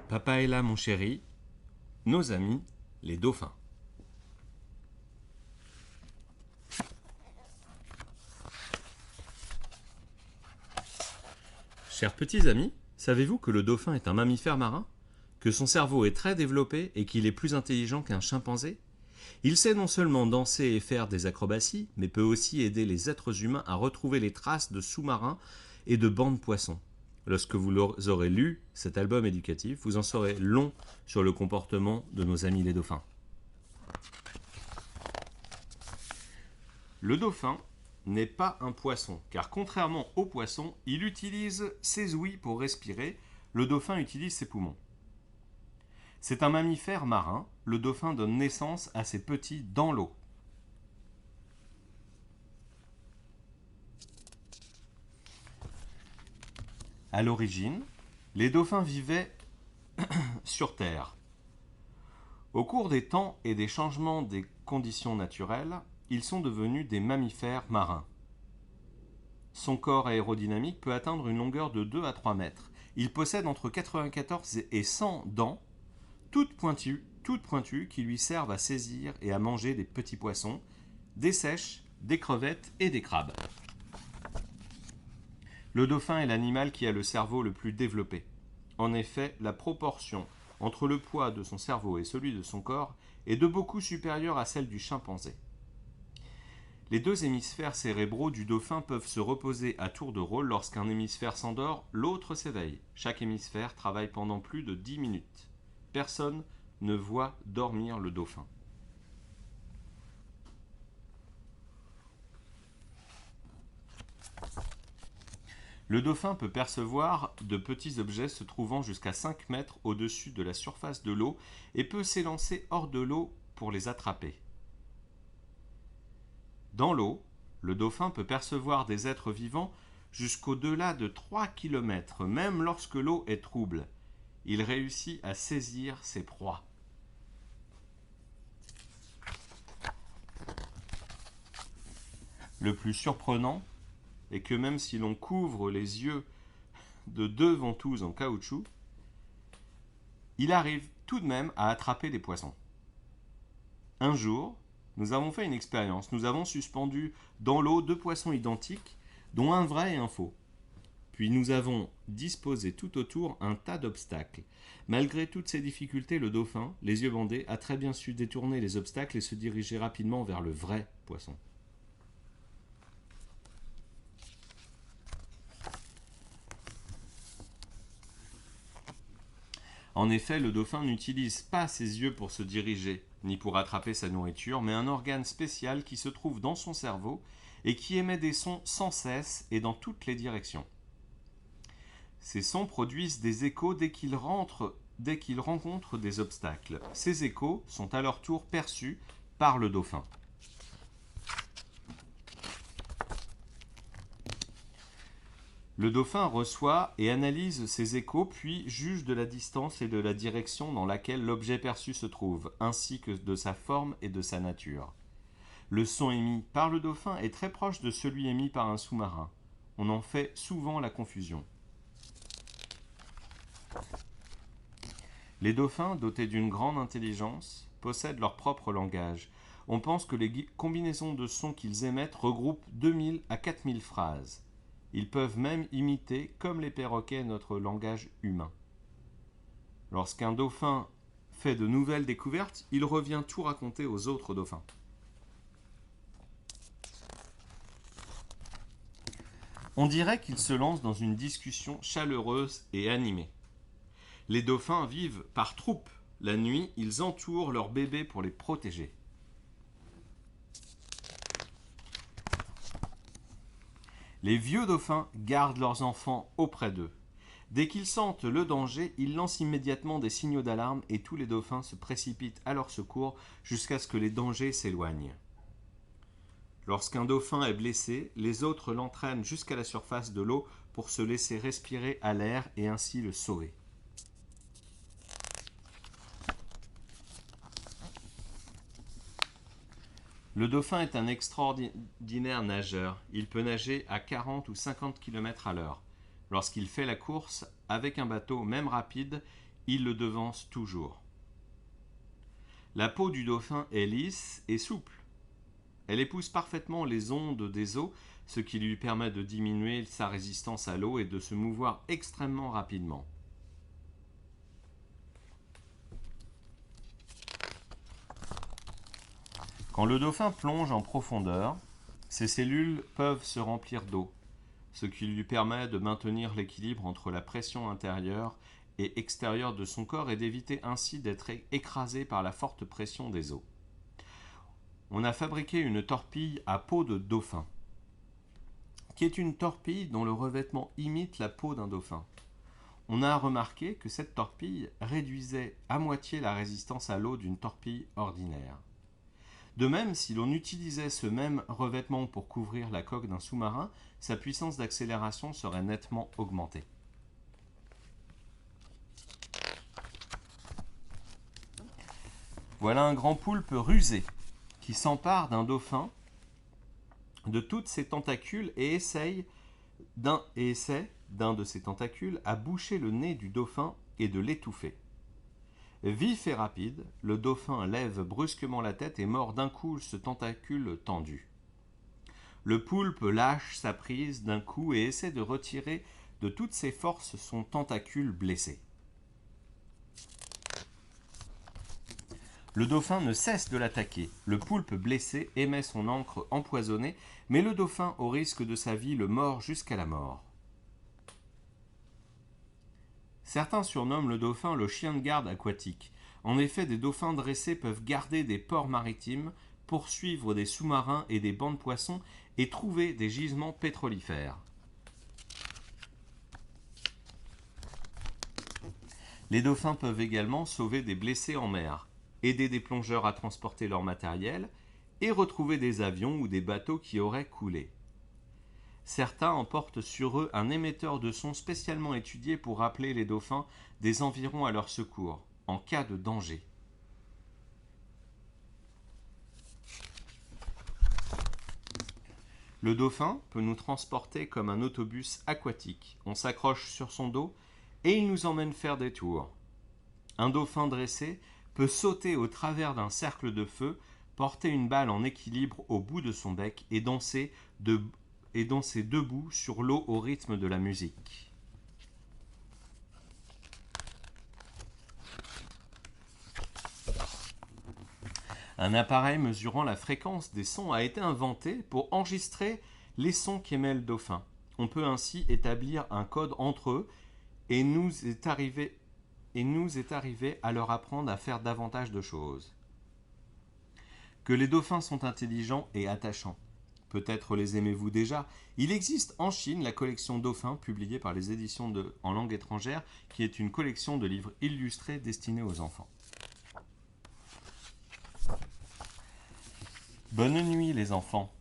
Papa est là, mon chéri. Nos amis, les dauphins. Chers petits amis, savez-vous que le dauphin est un mammifère marin? Que son cerveau est très développé et qu'il est plus intelligent qu'un chimpanzé? Il sait non seulement danser et faire des acrobaties, mais peut aussi aider les êtres humains à retrouver les traces de sous-marins et de bancs de poissons. Lorsque vous aurez lu cet album éducatif, vous en saurez long sur le comportement de nos amis les dauphins. Le dauphin n'est pas un poisson, car contrairement au poisson, il utilise ses ouïes pour respirer, le dauphin utilise ses poumons. C'est un mammifère marin, le dauphin donne naissance à ses petits dans l'eau. À l'origine, les dauphins vivaient sur Terre. Au cours des temps et des changements des conditions naturelles, ils sont devenus des mammifères marins. Son corps aérodynamique peut atteindre une longueur de 2 à 3 mètres. Il possède entre 94 et 100 dents, toutes pointues qui lui servent à saisir et à manger des petits poissons, des seiches, des crevettes et des crabes. Le dauphin est l'animal qui a le cerveau le plus développé. En effet, la proportion entre le poids de son cerveau et celui de son corps est de beaucoup supérieure à celle du chimpanzé. Les deux hémisphères cérébraux du dauphin peuvent se reposer à tour de rôle. Lorsqu'un hémisphère s'endort, l'autre s'éveille. Chaque hémisphère travaille pendant plus de 10 minutes. Personne ne voit dormir le dauphin. Le dauphin peut percevoir de petits objets se trouvant jusqu'à 5 mètres au-dessus de la surface de l'eau et peut s'élancer hors de l'eau pour les attraper. Dans l'eau, le dauphin peut percevoir des êtres vivants jusqu'au-delà de 3 km, même lorsque l'eau est trouble. Il réussit à saisir ses proies. Le plus surprenant est que même si l'on couvre les yeux de 2 ventouses en caoutchouc, il arrive tout de même à attraper des poissons. Un jour, nous avons fait une expérience. Nous avons suspendu dans l'eau 2 poissons identiques, dont un vrai et un faux. Puis nous avons disposé tout autour un tas d'obstacles. Malgré toutes ces difficultés, le dauphin, les yeux bandés, a très bien su détourner les obstacles et se diriger rapidement vers le vrai poisson. En effet, le dauphin n'utilise pas ses yeux pour se diriger, ni pour attraper sa nourriture, mais un organe spécial qui se trouve dans son cerveau et qui émet des sons sans cesse et dans toutes les directions. Ces sons produisent des échos dès qu'ils rencontrent des obstacles. Ces échos sont à leur tour perçus par le dauphin. Le dauphin reçoit et analyse ces échos, puis juge de la distance et de la direction dans laquelle l'objet perçu se trouve, ainsi que de sa forme et de sa nature. Le son émis par le dauphin est très proche de celui émis par un sous-marin. On en fait souvent la confusion. Les dauphins, dotés d'une grande intelligence, possèdent leur propre langage. On pense que les combinaisons de sons qu'ils émettent regroupent 2000 à 4000 phrases. Ils peuvent même imiter, comme les perroquets, notre langage humain. Lorsqu'un dauphin fait de nouvelles découvertes, il revient tout raconter aux autres dauphins. On dirait qu'ils se lancent dans une discussion chaleureuse et animée. Les dauphins vivent par troupes. La nuit, ils entourent leurs bébés pour les protéger. Les vieux dauphins gardent leurs enfants auprès d'eux. Dès qu'ils sentent le danger, ils lancent immédiatement des signaux d'alarme et tous les dauphins se précipitent à leur secours jusqu'à ce que les dangers s'éloignent. Lorsqu'un dauphin est blessé, les autres l'entraînent jusqu'à la surface de l'eau pour se laisser respirer à l'air et ainsi le sauver. Le dauphin est un extraordinaire nageur. Il peut nager à 40 ou 50 km à l'heure. Lorsqu'il fait la course avec un bateau, même rapide, il le devance toujours. La peau du dauphin est lisse et souple. Elle épouse parfaitement les ondes des eaux, ce qui lui permet de diminuer sa résistance à l'eau et de se mouvoir extrêmement rapidement. Quand le dauphin plonge en profondeur, ses cellules peuvent se remplir d'eau, ce qui lui permet de maintenir l'équilibre entre la pression intérieure et extérieure de son corps et d'éviter ainsi d'être écrasé par la forte pression des eaux. On a fabriqué une torpille à peau de dauphin, qui est une torpille dont le revêtement imite la peau d'un dauphin. On a remarqué que cette torpille réduisait à moitié la résistance à l'eau d'une torpille ordinaire. De même, si l'on utilisait ce même revêtement pour couvrir la coque d'un sous-marin, sa puissance d'accélération serait nettement augmentée. Voilà un grand poulpe rusé qui s'empare d'un dauphin de toutes ses tentacules et essaie d'un de ses tentacules à boucher le nez du dauphin et de l'étouffer. Vif et rapide, le dauphin lève brusquement la tête et mord d'un coup ce tentacule tendu. Le poulpe lâche sa prise d'un coup et essaie de retirer de toutes ses forces son tentacule blessé. Le dauphin ne cesse de l'attaquer. Le poulpe blessé émet son encre empoisonnée, mais le dauphin, au risque de sa vie, le mord jusqu'à la mort. Certains surnomment le dauphin le chien de garde aquatique. En effet, des dauphins dressés peuvent garder des ports maritimes, poursuivre des sous-marins et des bancs de poissons et trouver des gisements pétrolifères. Les dauphins peuvent également sauver des blessés en mer, aider des plongeurs à transporter leur matériel et retrouver des avions ou des bateaux qui auraient coulé. Certains emportent sur eux un émetteur de son spécialement étudié pour rappeler les dauphins des environs à leur secours, en cas de danger. Le dauphin peut nous transporter comme un autobus aquatique. On s'accroche sur son dos et il nous emmène faire des tours. Un dauphin dressé peut sauter au travers d'un cercle de feu, porter une balle en équilibre au bout de son bec et danser debout sur l'eau au rythme de la musique. Un appareil mesurant la fréquence des sons a été inventé pour enregistrer les sons qu'émet le dauphin. On peut ainsi établir un code entre eux et nous est arrivé à leur apprendre à faire davantage de choses. Que les dauphins sont intelligents et attachants. Peut-être les aimez-vous déjà. Il existe en Chine la collection Dauphin, publiée par les éditions en langue étrangère, qui est une collection de livres illustrés destinés aux enfants. Bonne nuit les enfants.